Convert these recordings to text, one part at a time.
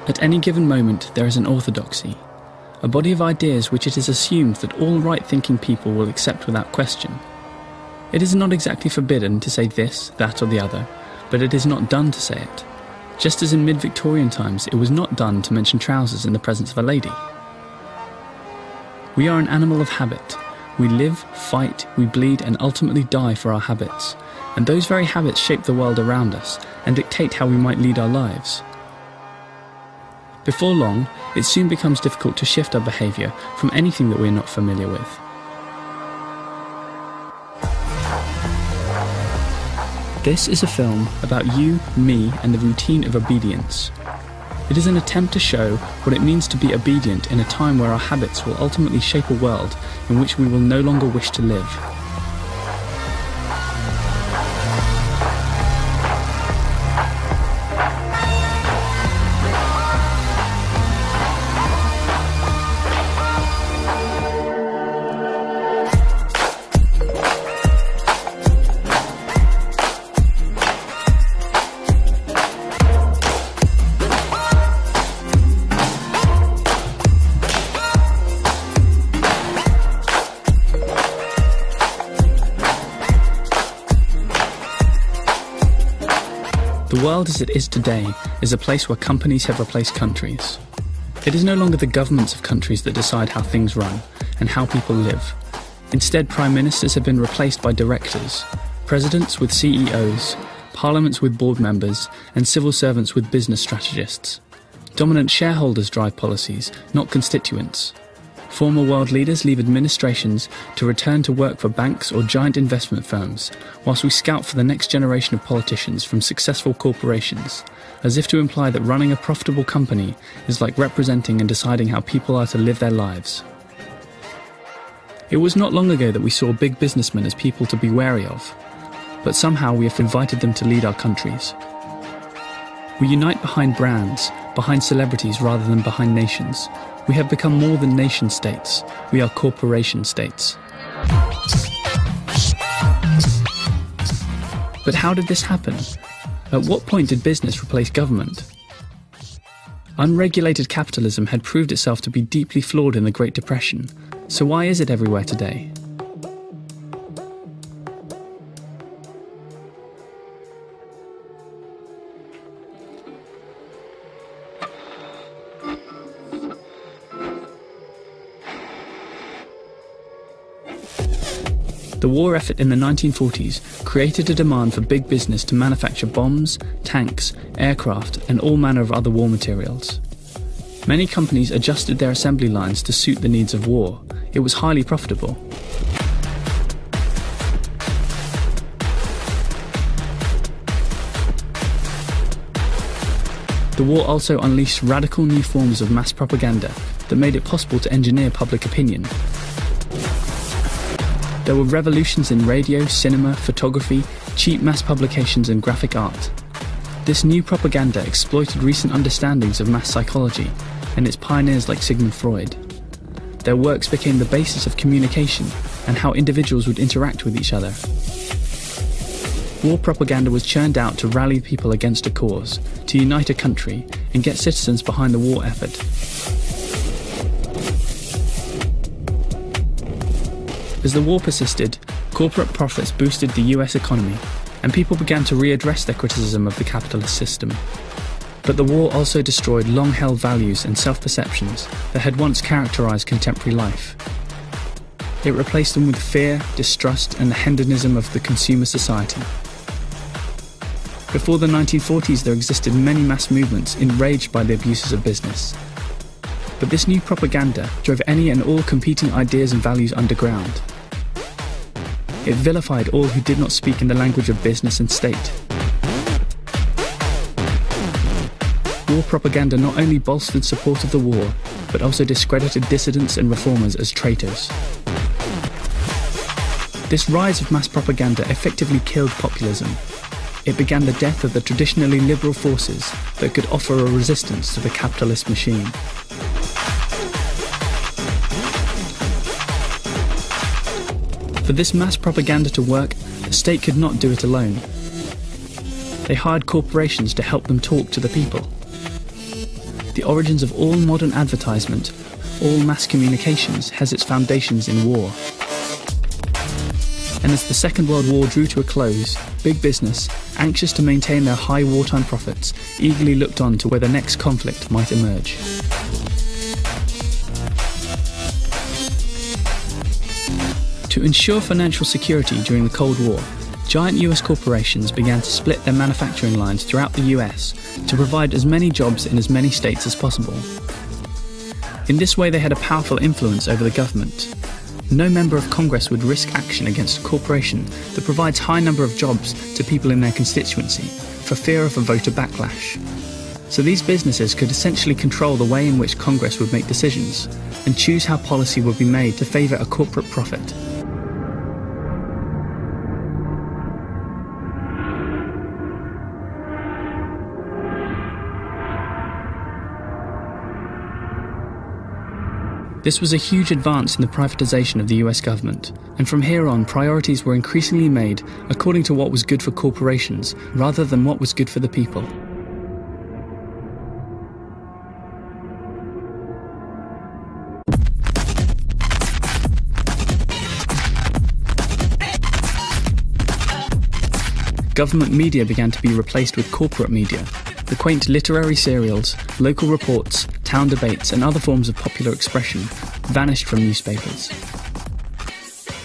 At any given moment there is an orthodoxy, a body of ideas which it is assumed that all right-thinking people will accept without question. It is not exactly forbidden to say this, that or the other, but it is not done to say it, just as in mid-Victorian times it was not done to mention trousers in the presence of a lady. We are an animal of habit. We live, fight, we bleed and ultimately die for our habits, and those very habits shape the world around us and dictate how we might lead our lives. Before long, it soon becomes difficult to shift our behaviour from anything that we are not familiar with. This is a film about you, me, and the routine of obedience. It is an attempt to show what it means to be obedient in a time where our habits will ultimately shape a world in which we will no longer wish to live. The world as it is today is a place where companies have replaced countries. It is no longer the governments of countries that decide how things run and how people live. Instead, prime ministers have been replaced by directors, presidents with CEOs, parliaments with board members, and civil servants with business strategists. Dominant shareholders drive policies, not constituents. Former world leaders leave administrations to return to work for banks or giant investment firms, whilst we scout for the next generation of politicians from successful corporations, as if to imply that running a profitable company is like representing and deciding how people are to live their lives. It was not long ago that we saw big businessmen as people to be wary of, but somehow we have invited them to lead our countries. We unite behind brands, behind celebrities rather than behind nations. We have become more than nation states. We are corporation states. But how did this happen? At what point did business replace government? Unregulated capitalism had proved itself to be deeply flawed in the Great Depression. So why is it everywhere today? The war effort in the 1940s created a demand for big business to manufacture bombs, tanks, aircraft, and all manner of other war materials. Many companies adjusted their assembly lines to suit the needs of war. It was highly profitable. The war also unleashed radical new forms of mass propaganda that made it possible to engineer public opinion. There were revolutions in radio, cinema, photography, cheap mass publications and graphic art. This new propaganda exploited recent understandings of mass psychology and its pioneers like Sigmund Freud. Their works became the basis of communication and how individuals would interact with each other. War propaganda was churned out to rally people against a cause, to unite a country and get citizens behind the war effort. As the war persisted, corporate profits boosted the US economy, and people began to readdress their criticism of the capitalist system. But the war also destroyed long-held values and self-perceptions that had once characterized contemporary life. It replaced them with fear, distrust, and the hedonism of the consumer society. Before the 1940s, there existed many mass movements enraged by the abuses of business. But this new propaganda drove any and all competing ideas and values underground. It vilified all who did not speak in the language of business and state. War propaganda not only bolstered support of the war, but also discredited dissidents and reformers as traitors. This rise of mass propaganda effectively killed populism. It began the death of the traditionally liberal forces that could offer a resistance to the capitalist machine. For this mass propaganda to work, the state could not do it alone. They hired corporations to help them talk to the people. the origins of all modern advertisement, all mass communications, has its foundations in war. And as the Second World War drew to a close, big business, anxious to maintain their high wartime profits, eagerly looked on to where the next conflict might emerge. To ensure financial security during the Cold War, giant US corporations began to split their manufacturing lines throughout the US to provide as many jobs in as many states as possible. In this way, they had a powerful influence over the government. No member of Congress would risk action against a corporation that provides a high number of jobs to people in their constituency for fear of a voter backlash. So these businesses could essentially control the way in which Congress would make decisions and choose how policy would be made to favour a corporate profit. This was a huge advance in the privatisation of the US government, and from here on priorities were increasingly made according to what was good for corporations rather than what was good for the people. Government media began to be replaced with corporate media. The quaint literary serials, local reports, town debates and other forms of popular expression vanished from newspapers.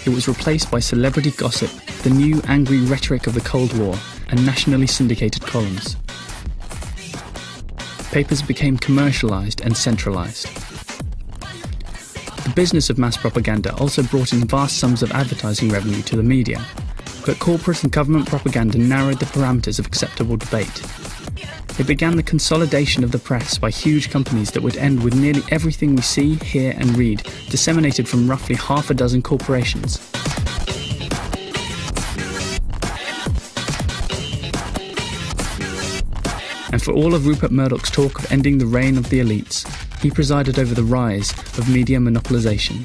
It was replaced by celebrity gossip, the new angry rhetoric of the Cold War, and nationally syndicated columns. Papers became commercialized and centralized. The business of mass propaganda also brought in vast sums of advertising revenue to the media, but corporate and government propaganda narrowed the parameters of acceptable debate. It began the consolidation of the press by huge companies that would end with nearly everything we see, hear and read disseminated from roughly half a dozen corporations. And for all of Rupert Murdoch's talk of ending the reign of the elites, he presided over the rise of media monopolization.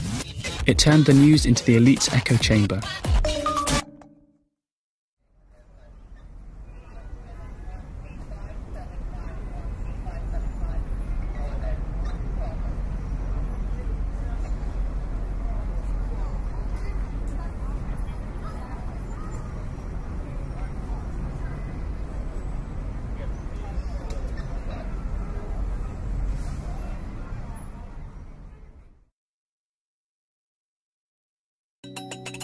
It turned the news into the elite's echo chamber.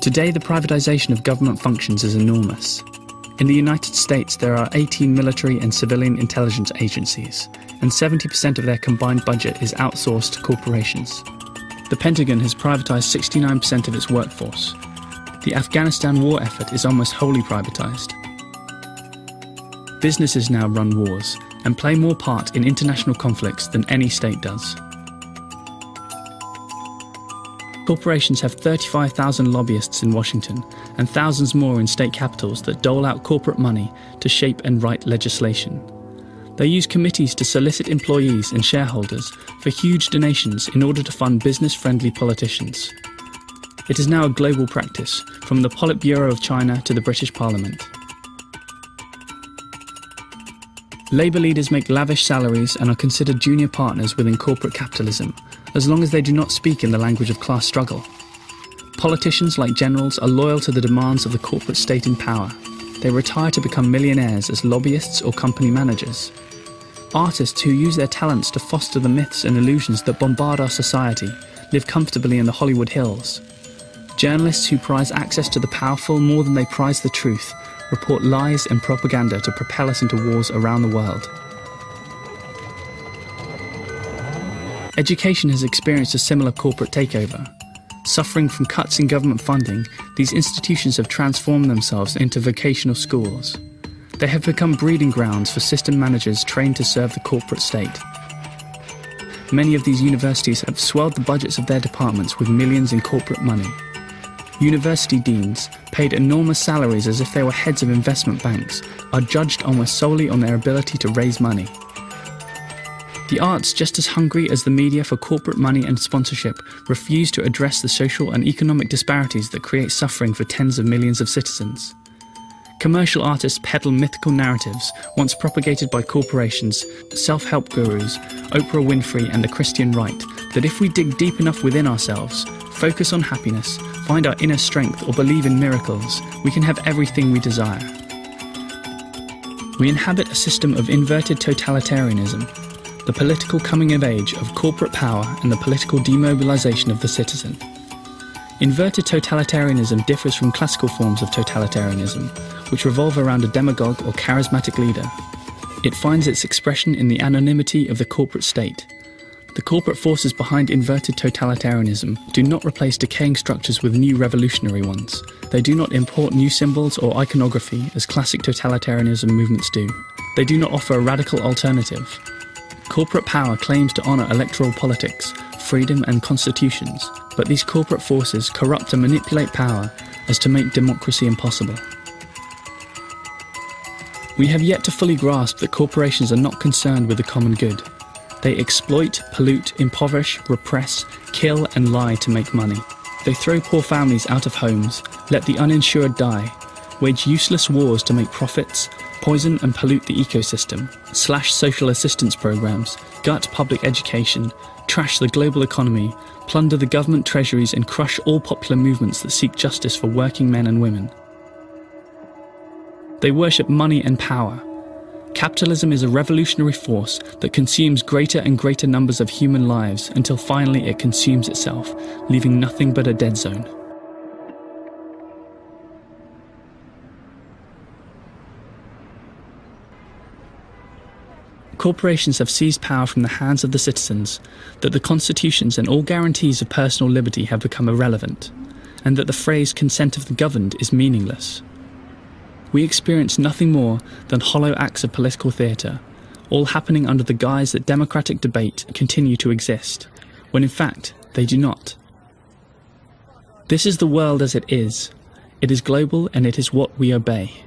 Today, the privatization of government functions is enormous. In the United States, there are 18 military and civilian intelligence agencies, and 70% of their combined budget is outsourced to corporations. The Pentagon has privatized 69% of its workforce. The Afghanistan war effort is almost wholly privatized. Businesses now run wars and play more part in international conflicts than any state does. Corporations have 35,000 lobbyists in Washington and thousands more in state capitals that dole out corporate money to shape and write legislation. They use committees to solicit employees and shareholders for huge donations in order to fund business-friendly politicians. It is now a global practice, from the Politburo of China to the British Parliament. Labour leaders make lavish salaries and are considered junior partners within corporate capitalism, as long as they do not speak in the language of class struggle. Politicians, like generals, are loyal to the demands of the corporate state in power. They retire to become millionaires as lobbyists or company managers. Artists who use their talents to foster the myths and illusions that bombard our society live comfortably in the Hollywood Hills. Journalists who prize access to the powerful more than they prize the truth report lies and propaganda to propel us into wars around the world. Education has experienced a similar corporate takeover. Suffering from cuts in government funding, these institutions have transformed themselves into vocational schools. They have become breeding grounds for system managers trained to serve the corporate state. Many of these universities have swelled the budgets of their departments with millions in corporate money. University deans, paid enormous salaries as if they were heads of investment banks, are judged almost solely on their ability to raise money. The arts, just as hungry as the media for corporate money and sponsorship, refuse to address the social and economic disparities that create suffering for tens of millions of citizens. Commercial artists peddle mythical narratives once propagated by corporations, self-help gurus, Oprah Winfrey and the Christian right, that if we dig deep enough within ourselves, focus on happiness, find our inner strength or believe in miracles, we can have everything we desire. We inhabit a system of inverted totalitarianism, the political coming of age of corporate power and the political demobilization of the citizen. Inverted totalitarianism differs from classical forms of totalitarianism, which revolve around a demagogue or charismatic leader. It finds its expression in the anonymity of the corporate state. The corporate forces behind inverted totalitarianism do not replace decaying structures with new revolutionary ones. They do not import new symbols or iconography as classic totalitarianism movements do. They do not offer a radical alternative. Corporate power claims to honour electoral politics, freedom and constitutions, but these corporate forces corrupt and manipulate power as to make democracy impossible. We have yet to fully grasp that corporations are not concerned with the common good. They exploit, pollute, impoverish, repress, kill and lie to make money. They throw poor families out of homes, let the uninsured die, wage useless wars to make profits, poison and pollute the ecosystem, slash social assistance programs, gut public education, trash the global economy, plunder the government treasuries and crush all popular movements that seek justice for working men and women. They worship money and power. Capitalism is a revolutionary force that consumes greater and greater numbers of human lives until finally it consumes itself, leaving nothing but a dead zone. Corporations have seized power from the hands of the citizens, that the constitutions and all guarantees of personal liberty have become irrelevant, and that the phrase consent of the governed is meaningless. We experience nothing more than hollow acts of political theatre, all happening under the guise that democratic debate continue to exist, when in fact they do not. This is the world as it is. It is global and it is what we obey.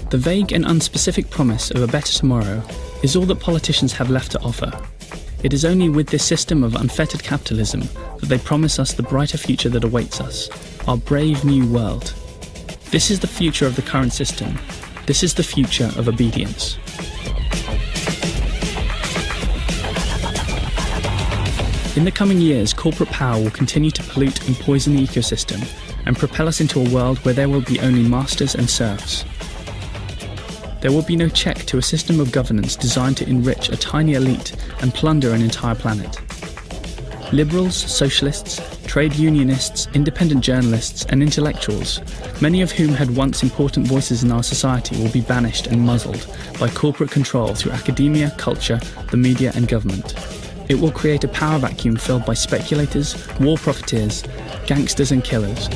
The vague and unspecific promise of a better tomorrow is all that politicians have left to offer. It is only with this system of unfettered capitalism that they promise us the brighter future that awaits us, our brave new world. This is the future of the current system. This is the future of obedience. In the coming years, corporate power will continue to pollute and poison the ecosystem and propel us into a world where there will be only masters and serfs. There will be no check to a system of governance designed to enrich a tiny elite and plunder an entire planet. Liberals, socialists, trade unionists, independent journalists and intellectuals, many of whom had once important voices in our society, will be banished and muzzled by corporate control through academia, culture, the media and government. It will create a power vacuum filled by speculators, war profiteers, gangsters and killers.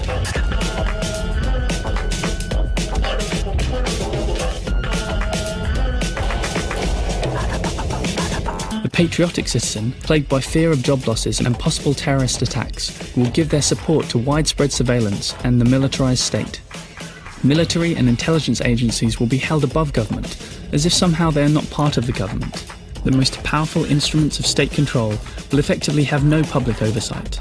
The patriotic citizen, plagued by fear of job losses and possible terrorist attacks, will give their support to widespread surveillance and the militarized state. Military and intelligence agencies will be held above government, as if somehow they are not part of the government. The most powerful instruments of state control will effectively have no public oversight.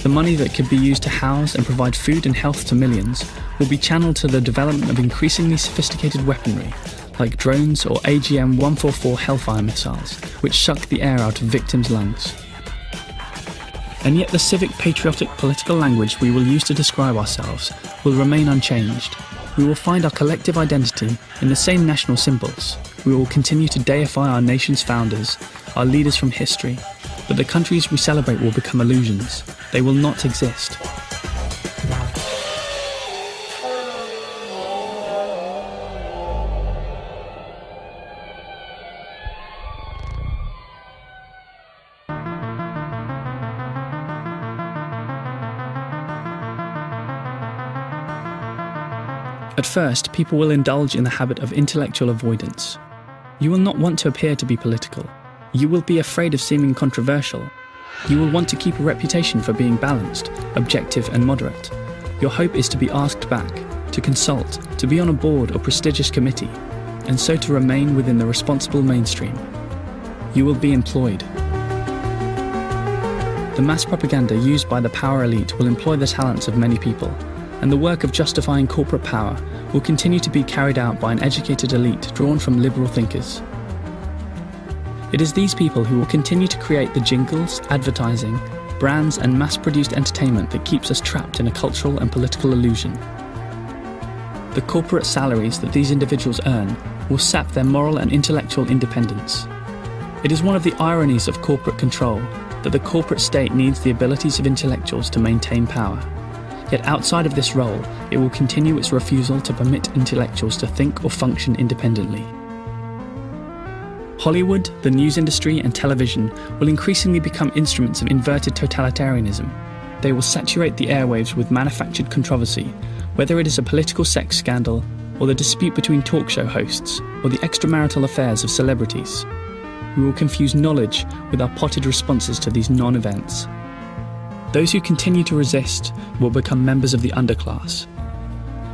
The money that could be used to house and provide food and health to millions will be channeled to the development of increasingly sophisticated weaponry, like drones or AGM-144 Hellfire missiles, which suck the air out of victims' lungs. And yet the civic, patriotic, political language we will use to describe ourselves will remain unchanged. We will find our collective identity in the same national symbols. We will continue to deify our nation's founders, our leaders from history, but the countries we celebrate will become illusions. They will not exist. At first, people will indulge in the habit of intellectual avoidance. You will not want to appear to be political. You will be afraid of seeming controversial. You will want to keep a reputation for being balanced, objective and moderate. Your hope is to be asked back, to consult, to be on a board or prestigious committee, and so to remain within the responsible mainstream. You will be employed. The mass propaganda used by the power elite will employ the talents of many people, and the work of justifying corporate power will continue to be carried out by an educated elite drawn from liberal thinkers. It is these people who will continue to create the jingles, advertising, brands and mass-produced entertainment that keeps us trapped in a cultural and political illusion. The corporate salaries that these individuals earn will sap their moral and intellectual independence. It is one of the ironies of corporate control that the corporate state needs the abilities of intellectuals to maintain power. Yet outside of this role, it will continue its refusal to permit intellectuals to think or function independently. Hollywood, the news industry and television will increasingly become instruments of inverted totalitarianism. They will saturate the airwaves with manufactured controversy, whether it is a political sex scandal, or the dispute between talk show hosts, or the extramarital affairs of celebrities. We will confuse knowledge with our potted responses to these non-events. Those who continue to resist will become members of the underclass.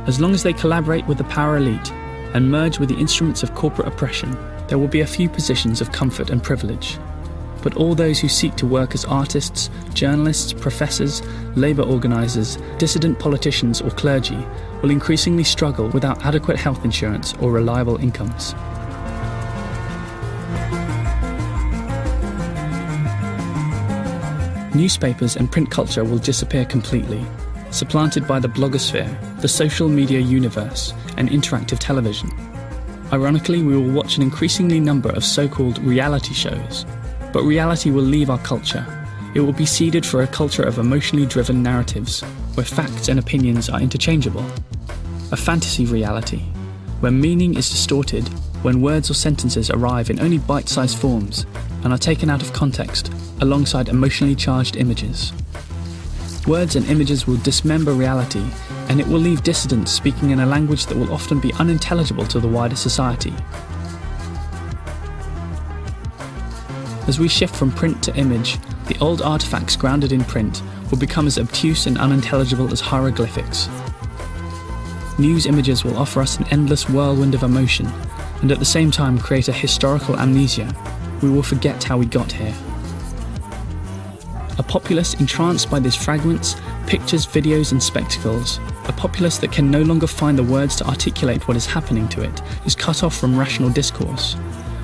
As long as they collaborate with the power elite and merge with the instruments of corporate oppression, there will be a few positions of comfort and privilege. But all those who seek to work as artists, journalists, professors, labour organisers, dissident politicians or clergy will increasingly struggle without adequate health insurance or reliable incomes. Newspapers and print culture will disappear completely, supplanted by the blogosphere, the social media universe, and interactive television. Ironically, we will watch an increasingly number of so-called reality shows, but reality will leave our culture. It will be ceded for a culture of emotionally driven narratives, where facts and opinions are interchangeable. A fantasy reality, where meaning is distorted, when words or sentences arrive in only bite-sized forms and are taken out of context, alongside emotionally charged images. Words and images will dismember reality, and it will leave dissidents speaking in a language that will often be unintelligible to the wider society. As we shift from print to image, the old artifacts grounded in print will become as obtuse and unintelligible as hieroglyphics. News images will offer us an endless whirlwind of emotion, and at the same time create a historical amnesia. We will forget how we got here. A populace entranced by these fragments, pictures, videos and spectacles, a populace that can no longer find the words to articulate what is happening to it, is cut off from rational discourse.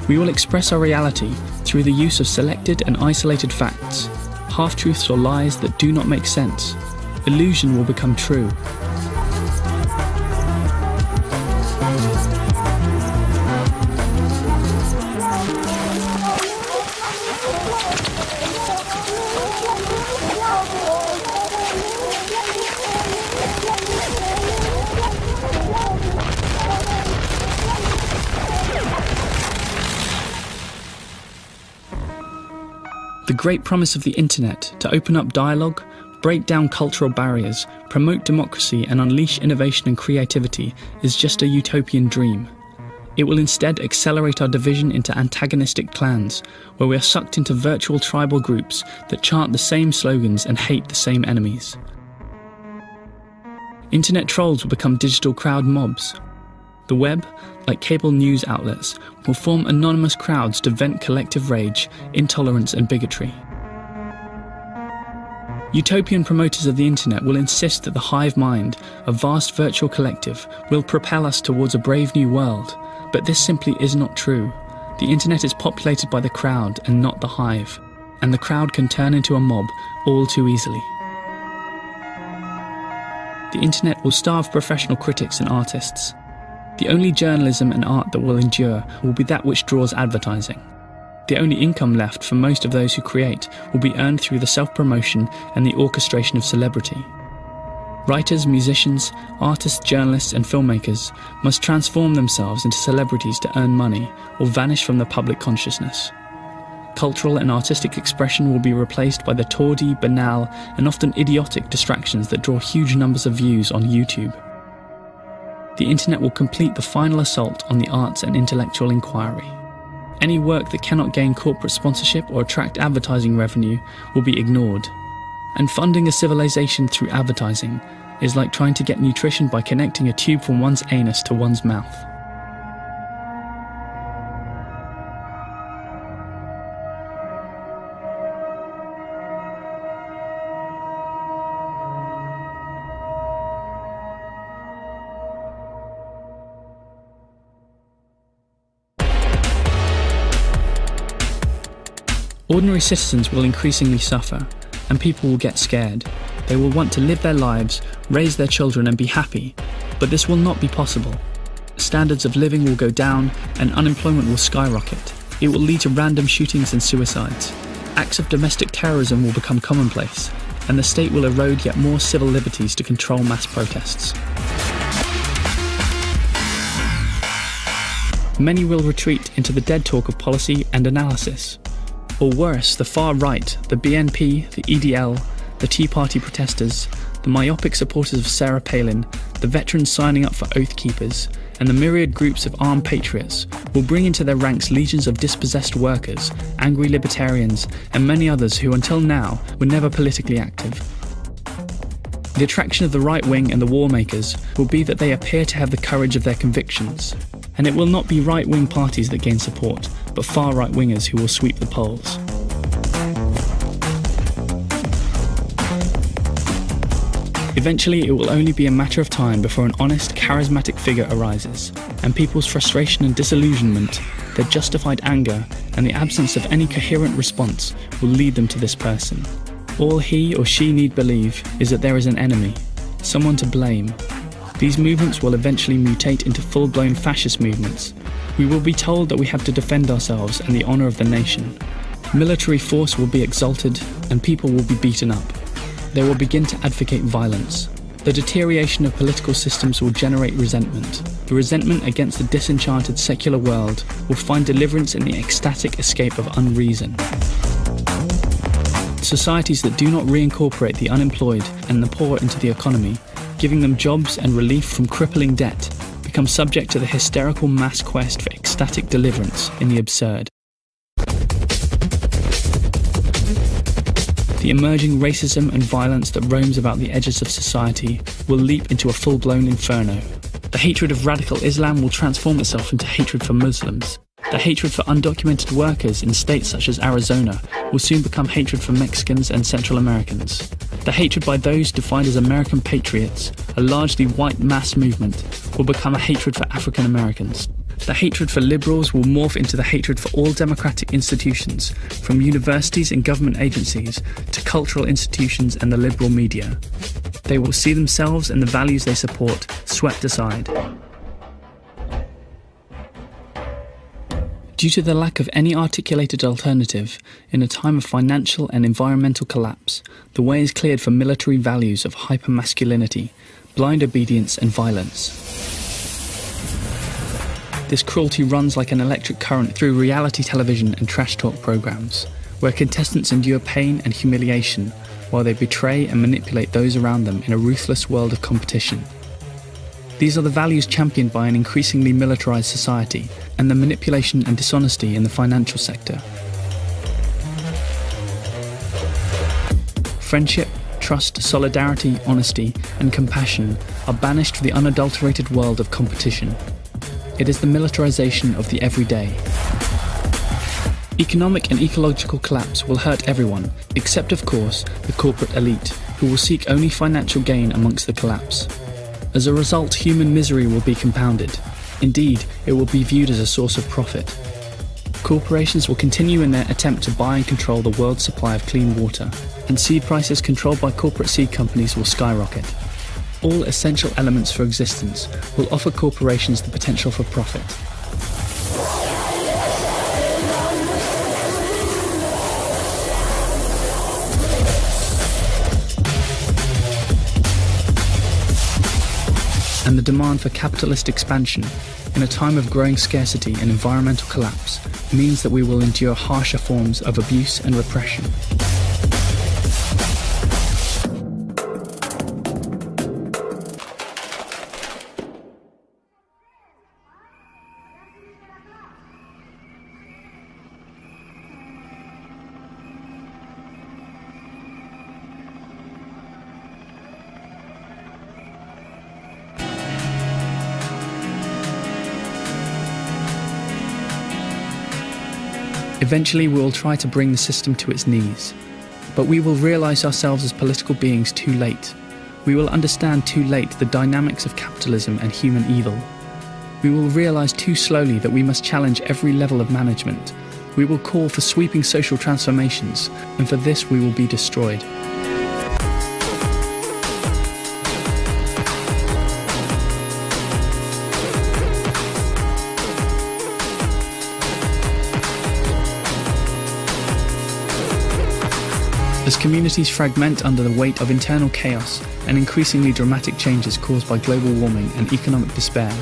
We will express our reality through the use of selected and isolated facts, half-truths or lies that do not make sense. Illusion will become true. The great promise of the internet to open up dialogue, break down cultural barriers, promote democracy and unleash innovation and creativity is just a utopian dream. It will instead accelerate our division into antagonistic clans, where we are sucked into virtual tribal groups that chant the same slogans and hate the same enemies. Internet trolls will become digital crowd mobs. The web, like cable news outlets, will form anonymous crowds to vent collective rage, intolerance and bigotry. Utopian promoters of the internet will insist that the hive mind, a vast virtual collective, will propel us towards a brave new world, but this simply is not true. The internet is populated by the crowd and not the hive, and the crowd can turn into a mob all too easily. The internet will starve professional critics and artists. The only journalism and art that will endure will be that which draws advertising. The only income left for most of those who create will be earned through the self-promotion and the orchestration of celebrity. Writers, musicians, artists, journalists and filmmakers must transform themselves into celebrities to earn money or vanish from the public consciousness. Cultural and artistic expression will be replaced by the tawdry, banal and often idiotic distractions that draw huge numbers of views on YouTube. the internet will complete the final assault on the arts and intellectual inquiry. Any work that cannot gain corporate sponsorship or attract advertising revenue will be ignored. And funding a civilization through advertising is like trying to get nutrition by connecting a tube from one's anus to one's mouth. Ordinary citizens will increasingly suffer, and people will get scared. They will want to live their lives, raise their children and be happy, but this will not be possible. Standards of living will go down and unemployment will skyrocket. It will lead to random shootings and suicides. Acts of domestic terrorism will become commonplace, and the state will erode yet more civil liberties to control mass protests. Many will retreat into the dead talk of policy and analysis. Or worse, the far right, the BNP, the EDL, the Tea Party protesters, the myopic supporters of Sarah Palin, the veterans signing up for Oath Keepers, and the myriad groups of armed patriots will bring into their ranks legions of dispossessed workers, angry libertarians, and many others who until now were never politically active. The attraction of the right wing and the war makers will be that they appear to have the courage of their convictions. And it will not be right-wing parties that gain support, but far right-wingers who will sweep the polls. Eventually, it will only be a matter of time before an honest, charismatic figure arises, and people's frustration and disillusionment, their justified anger, and the absence of any coherent response will lead them to this person. All he or she need believe is that there is an enemy, someone to blame. These movements will eventually mutate into full-blown fascist movements. We will be told that we have to defend ourselves and the honour of the nation. Military force will be exalted and people will be beaten up. They will begin to advocate violence. The deterioration of political systems will generate resentment. The resentment against the disenchanted secular world will find deliverance in the ecstatic escape of unreason. Societies that do not reincorporate the unemployed and the poor into the economy, giving them jobs and relief from crippling debt, become subject to the hysterical mass quest for ecstatic deliverance in the absurd. The emerging racism and violence that roams about the edges of society will leap into a full-blown inferno. The hatred of radical Islam will transform itself into hatred for Muslims. The hatred for undocumented workers in states such as Arizona will soon become hatred for Mexicans and Central Americans. The hatred by those defined as American patriots, a largely white mass movement, will become a hatred for African Americans. The hatred for liberals will morph into the hatred for all democratic institutions, from universities and government agencies to cultural institutions and the liberal media. They will see themselves and the values they support swept aside. Due to the lack of any articulated alternative, in a time of financial and environmental collapse, the way is cleared for military values of hypermasculinity, blind obedience and violence. This cruelty runs like an electric current through reality television and trash talk programs, where contestants endure pain and humiliation while they betray and manipulate those around them in a ruthless world of competition. These are the values championed by an increasingly militarized society and the manipulation and dishonesty in the financial sector. Friendship, trust, solidarity, honesty, and compassion are banished for the unadulterated world of competition. It is the militarization of the everyday. Economic and ecological collapse will hurt everyone, except of course the corporate elite, who will seek only financial gain amongst the collapse. As a result, human misery will be compounded. Indeed, it will be viewed as a source of profit. Corporations will continue in their attempt to buy and control the world's supply of clean water, and seed prices controlled by corporate seed companies will skyrocket. All essential elements for existence will offer corporations the potential for profit. And the demand for capitalist expansion, in a time of growing scarcity and environmental collapse, means that we will endure harsher forms of abuse and repression. Eventually we will try to bring the system to its knees. But we will realize ourselves as political beings too late. We will understand too late the dynamics of capitalism and human evil. We will realize too slowly that we must challenge every level of management. We will call for sweeping social transformations, and for this we will be destroyed. As communities fragment under the weight of internal chaos and increasingly dramatic changes caused by global warming and economic despair,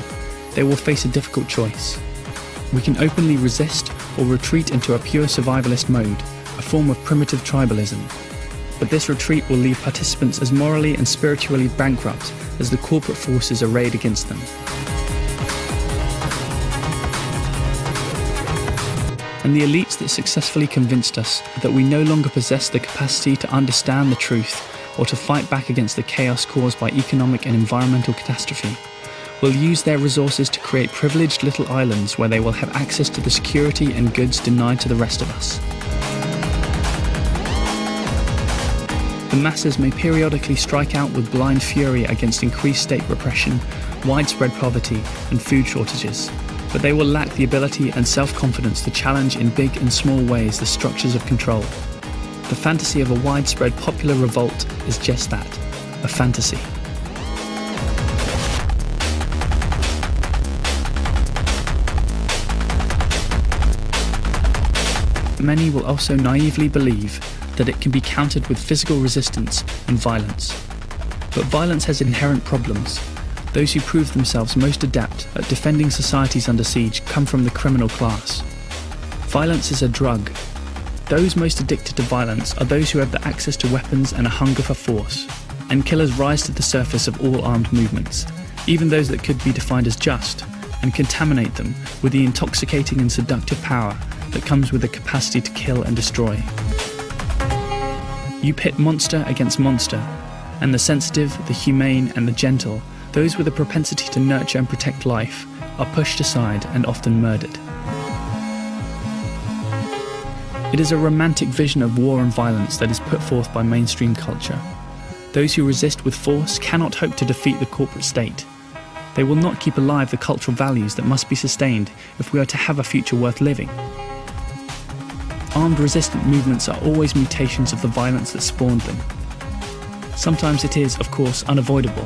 they will face a difficult choice. We can openly resist or retreat into a pure survivalist mode, a form of primitive tribalism. But this retreat will leave participants as morally and spiritually bankrupt as the corporate forces arrayed against them. And the elites that successfully convinced us that we no longer possess the capacity to understand the truth or to fight back against the chaos caused by economic and environmental catastrophe will use their resources to create privileged little islands where they will have access to the security and goods denied to the rest of us. The masses may periodically strike out with blind fury against increased state repression, widespread poverty, and food shortages, but they will lack the ability and self-confidence to challenge in big and small ways the structures of control. The fantasy of a widespread popular revolt is just that, a fantasy. Many will also naively believe that it can be countered with physical resistance and violence. But violence has inherent problems. Those who prove themselves most adept at defending societies under siege come from the criminal class. Violence is a drug. Those most addicted to violence are those who have the access to weapons and a hunger for force. And killers rise to the surface of all armed movements, even those that could be defined as just, and contaminate them with the intoxicating and seductive power that comes with the capacity to kill and destroy. You pit monster against monster, and the sensitive, the humane, and the gentle, those with a propensity to nurture and protect life, are pushed aside and often murdered. It is a romantic vision of war and violence that is put forth by mainstream culture. Those who resist with force cannot hope to defeat the corporate state. They will not keep alive the cultural values that must be sustained if we are to have a future worth living. Armed resistant movements are always mutations of the violence that spawned them. Sometimes it is, of course, unavoidable,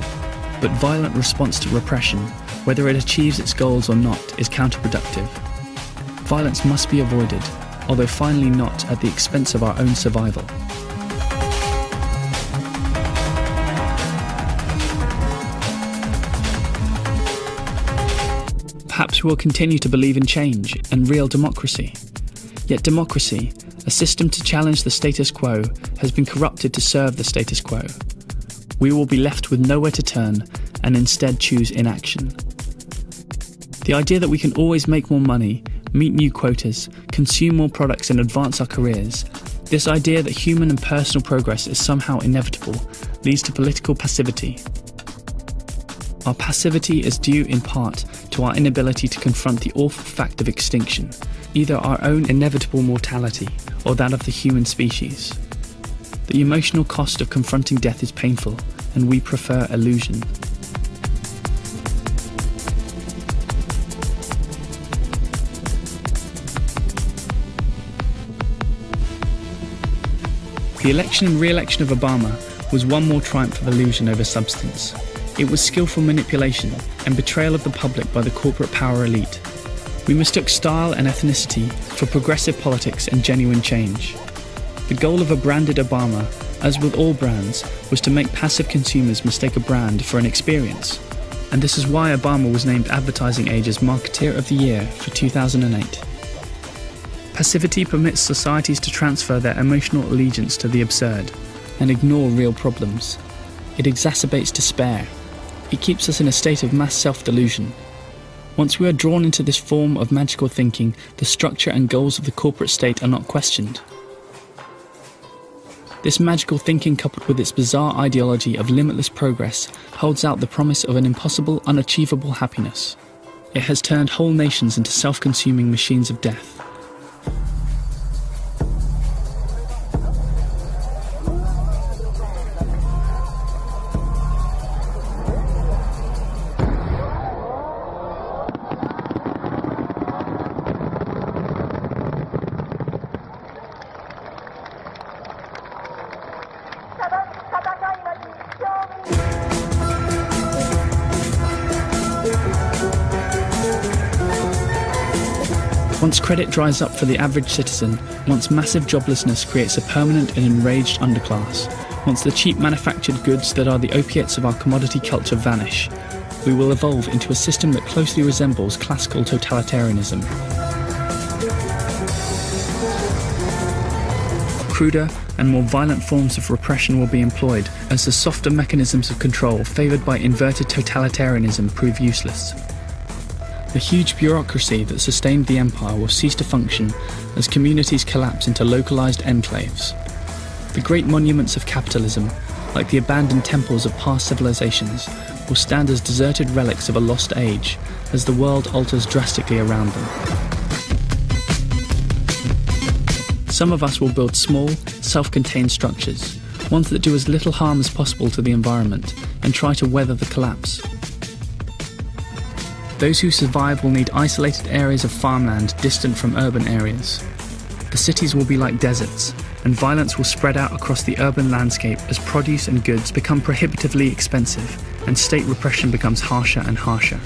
but violent response to repression, whether it achieves its goals or not, is counterproductive. Violence must be avoided, although finally not at the expense of our own survival. Perhaps we will continue to believe in change and real democracy. Yet democracy, a system to challenge the status quo, has been corrupted to serve the status quo. We will be left with nowhere to turn and instead choose inaction. The idea that we can always make more money, meet new quotas, consume more products and advance our careers, this idea that human and personal progress is somehow inevitable, leads to political passivity. Our passivity is due in part to our inability to confront the awful fact of extinction, either our own inevitable mortality or that of the human species. The emotional cost of confronting death is painful, and we prefer illusion. The election and re-election of Obama was one more triumph of illusion over substance. It was skillful manipulation and betrayal of the public by the corporate power elite. We mistook style and ethnicity for progressive politics and genuine change. The goal of a branded Obama, as with all brands, was to make passive consumers mistake a brand for an experience. And this is why Obama was named Advertising Age's Marketeer of the Year for 2008. Passivity permits societies to transfer their emotional allegiance to the absurd and ignore real problems. It exacerbates despair. It keeps us in a state of mass self-delusion. Once we are drawn into this form of magical thinking, the structure and goals of the corporate state are not questioned. This magical thinking, coupled with its bizarre ideology of limitless progress, holds out the promise of an impossible, unachievable happiness. It has turned whole nations into self-consuming machines of death. Once credit dries up for the average citizen, once massive joblessness creates a permanent and enraged underclass, once the cheap manufactured goods that are the opiates of our commodity culture vanish, we will evolve into a system that closely resembles classical totalitarianism. Cruder and more violent forms of repression will be employed as the softer mechanisms of control favoured by inverted totalitarianism prove useless. The huge bureaucracy that sustained the empire will cease to function as communities collapse into localised enclaves. The great monuments of capitalism, like the abandoned temples of past civilizations, will stand as deserted relics of a lost age as the world alters drastically around them. Some of us will build small, self-contained structures, ones that do as little harm as possible to the environment, and try to weather the collapse. Those who survive will need isolated areas of farmland distant from urban areas. The cities will be like deserts, and violence will spread out across the urban landscape as produce and goods become prohibitively expensive, and state repression becomes harsher and harsher.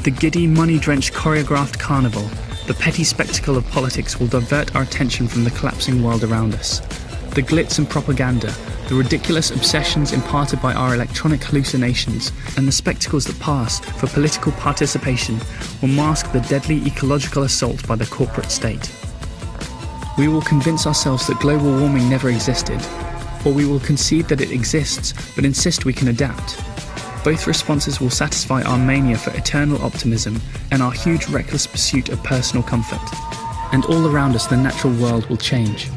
The giddy, money-drenched choreographed carnival, the petty spectacle of politics will divert our attention from the collapsing world around us. The glitz and propaganda, the ridiculous obsessions imparted by our electronic hallucinations, and the spectacles that pass for political participation will mask the deadly ecological assault by the corporate state. We will convince ourselves that global warming never existed, or we will concede that it exists but insist we can adapt. Both responses will satisfy our mania for eternal optimism and our huge reckless pursuit of personal comfort. And all around us the natural world will change.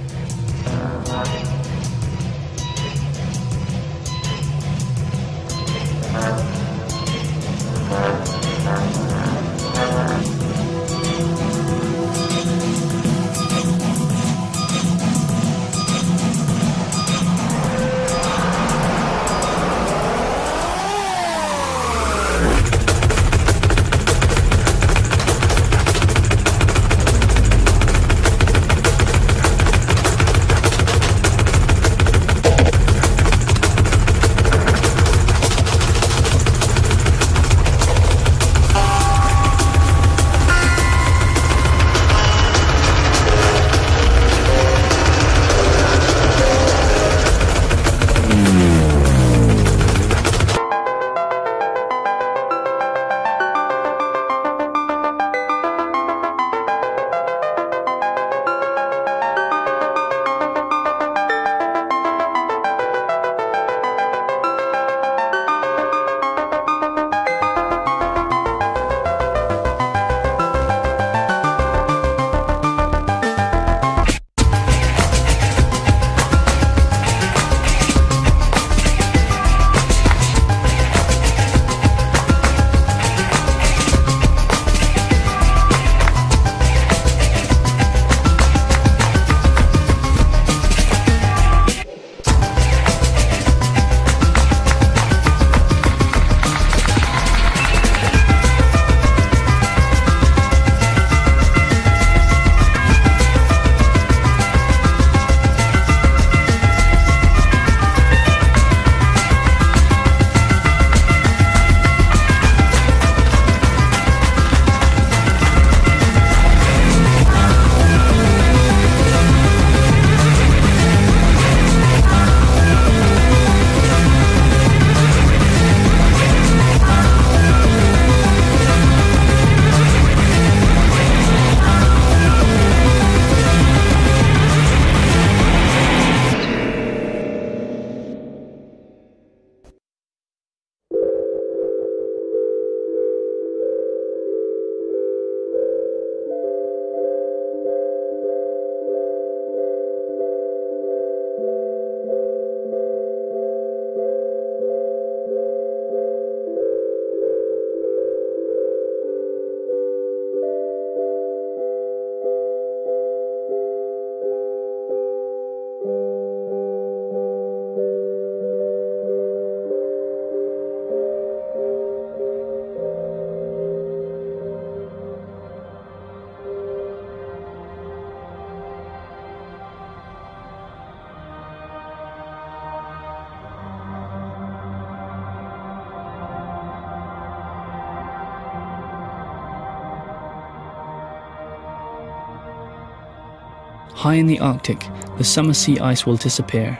High in the Arctic, the summer sea ice will disappear.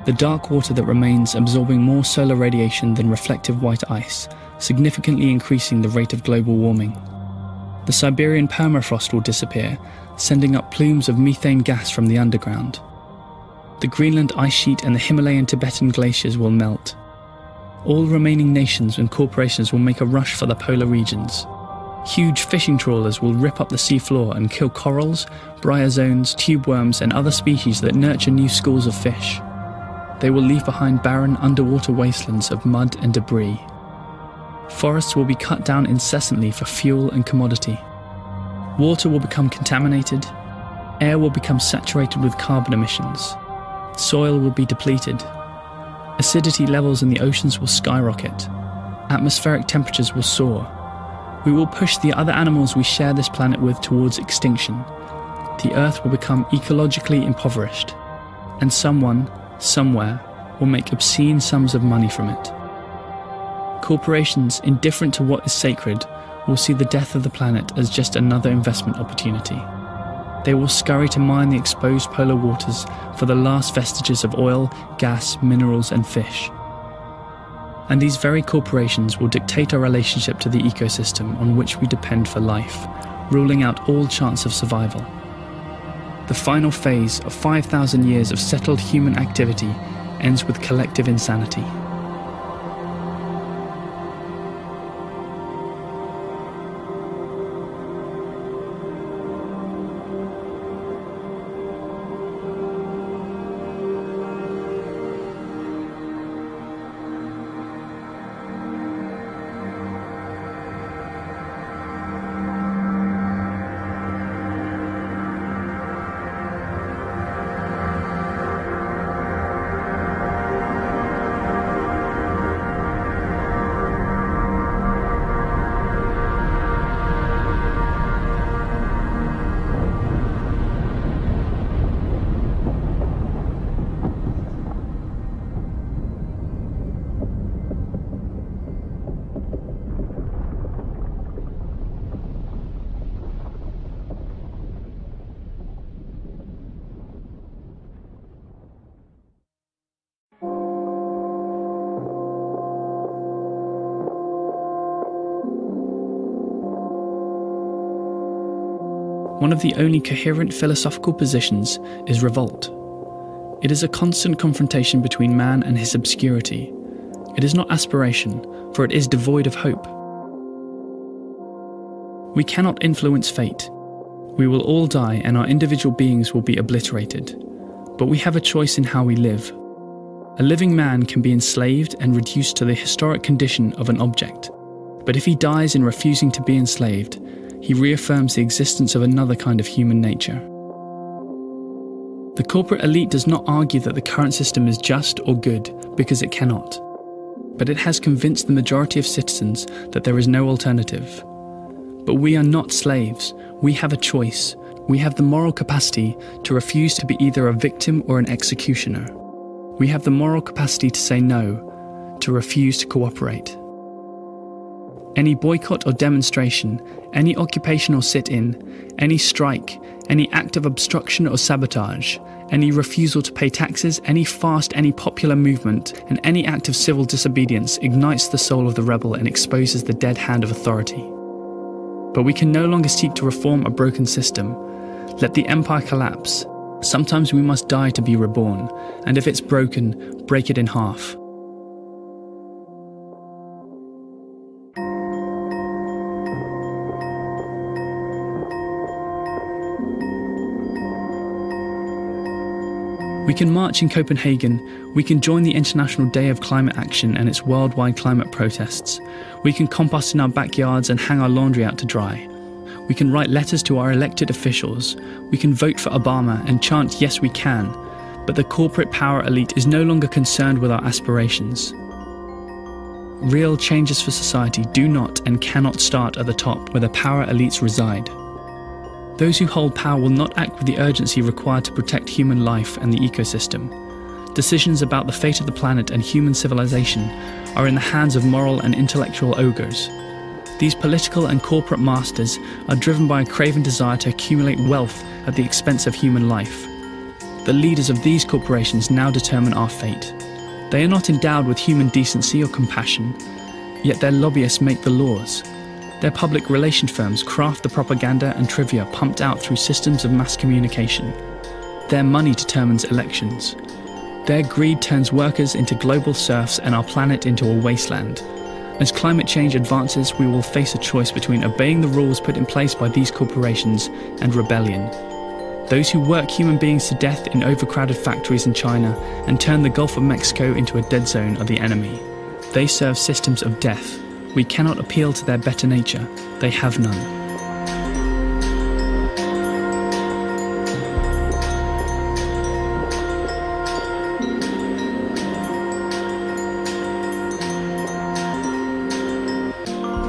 The dark water that remains absorbing more solar radiation than reflective white ice, significantly increasing the rate of global warming. The Siberian permafrost will disappear, sending up plumes of methane gas from the underground. The Greenland ice sheet and the Himalayan Tibetan glaciers will melt. All remaining nations and corporations will make a rush for the polar regions. Huge fishing trawlers will rip up the seafloor and kill corals, bryozoans, tube worms and other species that nurture new schools of fish. They will leave behind barren underwater wastelands of mud and debris. Forests will be cut down incessantly for fuel and commodity. Water will become contaminated. Air will become saturated with carbon emissions. Soil will be depleted. Acidity levels in the oceans will skyrocket. Atmospheric temperatures will soar. We will push the other animals we share this planet with towards extinction. The Earth will become ecologically impoverished. And someone, somewhere, will make obscene sums of money from it. Corporations, indifferent to what is sacred, will see the death of the planet as just another investment opportunity. They will scurry to mine the exposed polar waters for the last vestiges of oil, gas, minerals and fish. And these very corporations will dictate our relationship to the ecosystem on which we depend for life, ruling out all chance of survival. The final phase of 5,000 years of settled human activity ends with collective insanity. One of the only coherent philosophical positions is revolt. It is a constant confrontation between man and his obscurity. It is not aspiration, for it is devoid of hope. We cannot influence fate. We will all die and our individual beings will be obliterated. But we have a choice in how we live. A living man can be enslaved and reduced to the historic condition of an object. But if he dies in refusing to be enslaved, he reaffirms the existence of another kind of human nature. The corporate elite does not argue that the current system is just or good because it cannot, but it has convinced the majority of citizens that there is no alternative. But we are not slaves. We have a choice. We have the moral capacity to refuse to be either a victim or an executioner. We have the moral capacity to say no, to refuse to cooperate. Any boycott or demonstration, any occupation or sit-in, any strike, any act of obstruction or sabotage, any refusal to pay taxes, any fast, any popular movement, and any act of civil disobedience ignites the soul of the rebel and exposes the dead hand of authority. But we can no longer seek to reform a broken system. Let the empire collapse. Sometimes we must die to be reborn, and if it's broken, break it in half. We can march in Copenhagen, we can join the International Day of Climate Action and its worldwide climate protests. We can compost in our backyards and hang our laundry out to dry. We can write letters to our elected officials. We can vote for Obama and chant, yes we can. But the corporate power elite is no longer concerned with our aspirations. Real changes for society do not and cannot start at the top where the power elites reside. Those who hold power will not act with the urgency required to protect human life and the ecosystem. Decisions about the fate of the planet and human civilization are in the hands of moral and intellectual ogres. These political and corporate masters are driven by a craven desire to accumulate wealth at the expense of human life. The leaders of these corporations now determine our fate. They are not endowed with human decency or compassion, yet their lobbyists make the laws. Their public relation firms craft the propaganda and trivia pumped out through systems of mass communication. Their money determines elections. Their greed turns workers into global serfs and our planet into a wasteland. As climate change advances, we will face a choice between obeying the rules put in place by these corporations and rebellion. Those who work human beings to death in overcrowded factories in China and turn the Gulf of Mexico into a dead zone are the enemy. They serve systems of death. We cannot appeal to their better nature. They have none.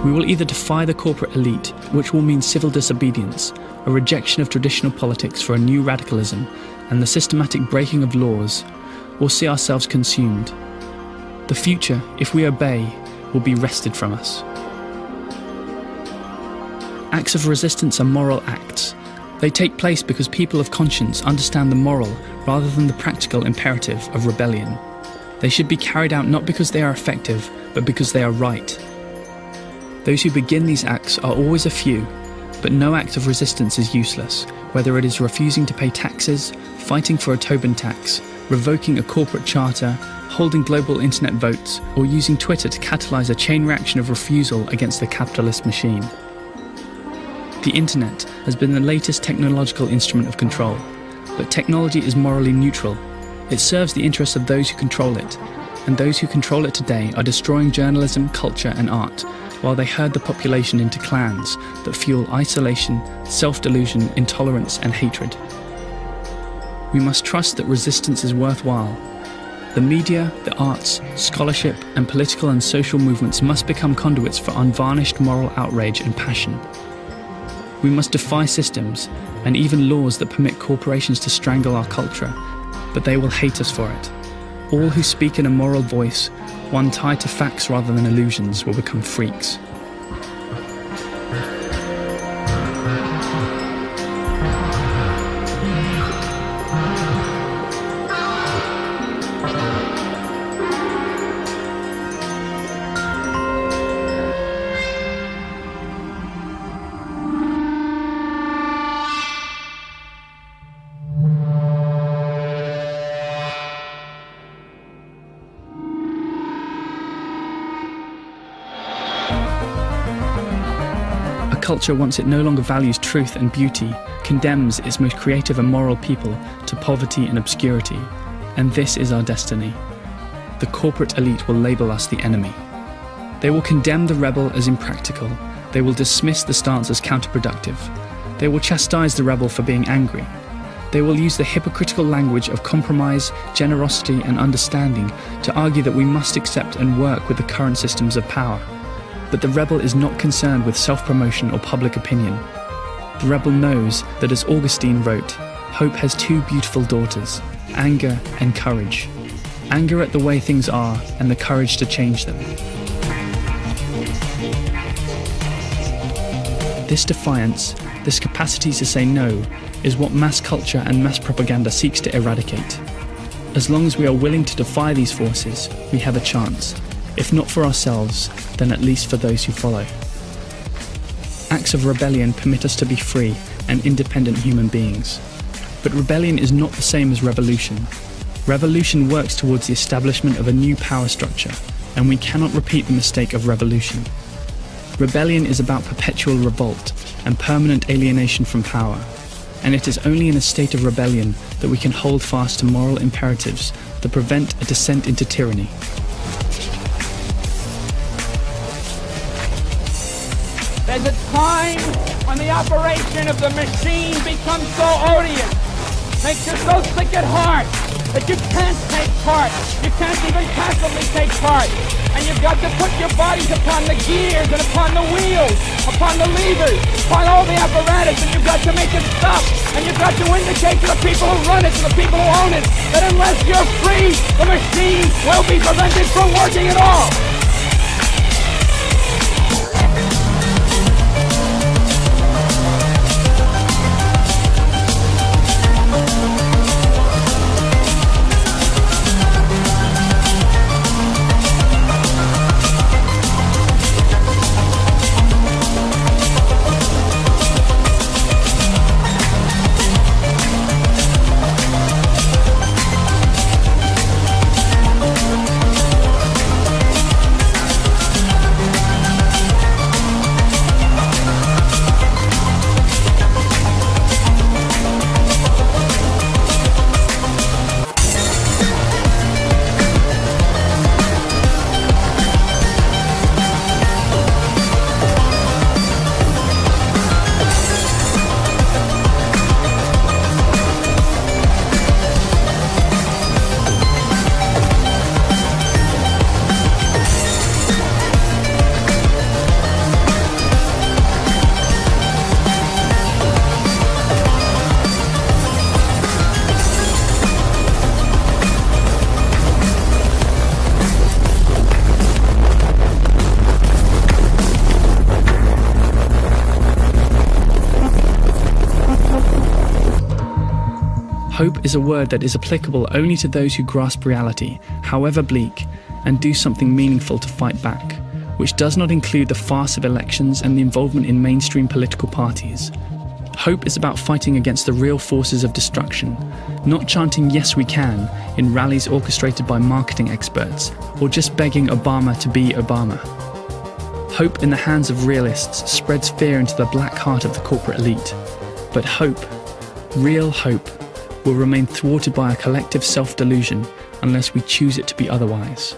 We will either defy the corporate elite, which will mean civil disobedience, a rejection of traditional politics for a new radicalism, and the systematic breaking of laws, or see ourselves consumed. The future, if we obey, will be wrested from us. Acts of resistance are moral acts. They take place because people of conscience understand the moral rather than the practical imperative of rebellion. They should be carried out not because they are effective, but because they are right. Those who begin these acts are always a few, but no act of resistance is useless, whether it is refusing to pay taxes, fighting for a Tobin tax, revoking a corporate charter, holding global internet votes, or using Twitter to catalyse a chain reaction of refusal against the capitalist machine. The internet has been the latest technological instrument of control, but technology is morally neutral. It serves the interests of those who control it, and those who control it today are destroying journalism, culture and art, while they herd the population into clans that fuel isolation, self-delusion, intolerance and hatred. We must trust that resistance is worthwhile. The media, the arts, scholarship and political and social movements must become conduits for unvarnished moral outrage and passion. We must defy systems and even laws that permit corporations to strangle our culture, but they will hate us for it. All who speak in a moral voice, one tied to facts rather than illusions, will become freaks. Culture, once it no longer values truth and beauty, condemns its most creative and moral people to poverty and obscurity. And this is our destiny. The corporate elite will label us the enemy. They will condemn the rebel as impractical. They will dismiss the stance as counterproductive. They will chastise the rebel for being angry. They will use the hypocritical language of compromise, generosity and understanding to argue that we must accept and work with the current systems of power. But the rebel is not concerned with self-promotion or public opinion. The rebel knows that, as Augustine wrote, hope has two beautiful daughters, anger and courage. Anger at the way things are and the courage to change them. This defiance, this capacity to say no, is what mass culture and mass propaganda seeks to eradicate. As long as we are willing to defy these forces, we have a chance. If not for ourselves, then at least for those who follow. Acts of rebellion permit us to be free and independent human beings. But rebellion is not the same as revolution. Revolution works towards the establishment of a new power structure, and we cannot repeat the mistake of revolution. Rebellion is about perpetual revolt and permanent alienation from power, and it is only in a state of rebellion that we can hold fast to moral imperatives that prevent a descent into tyranny. There's a time when the operation of the machine becomes so odious, makes you so sick at heart that you can't take part. You can't even passively take part. And you've got to put your bodies upon the gears and upon the wheels, upon the levers, upon all the apparatus, and you've got to make it stop. And you've got to indicate to the people who run it, to the people who own it, that unless you're free, the machine will be prevented from working at all. Hope is a word that is applicable only to those who grasp reality, however bleak, and do something meaningful to fight back, which does not include the farce of elections and the involvement in mainstream political parties. Hope is about fighting against the real forces of destruction, not chanting "yes we can" in rallies orchestrated by marketing experts, or just begging Obama to be Obama. Hope in the hands of realists spreads fear into the black heart of the corporate elite. But hope, real hope, will remain thwarted by a collective self-delusion unless we choose it to be otherwise.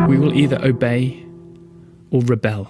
We will either obey or rebel.